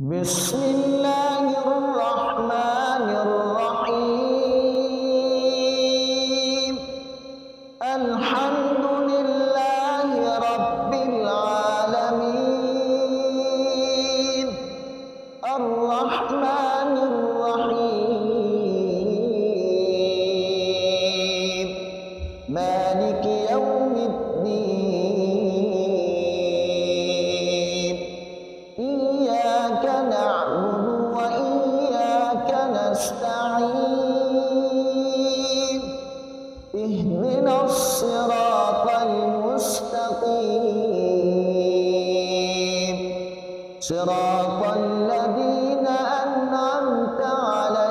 بسم الله الرحمن الرحيم. الحمد لله رب العالمين. الرحمن الرحيم. مالك يوم الدين. إياك نعبد وإياك نستعين. اهدنا الصراط المستقيم، صراط الذين أنعمت عليهم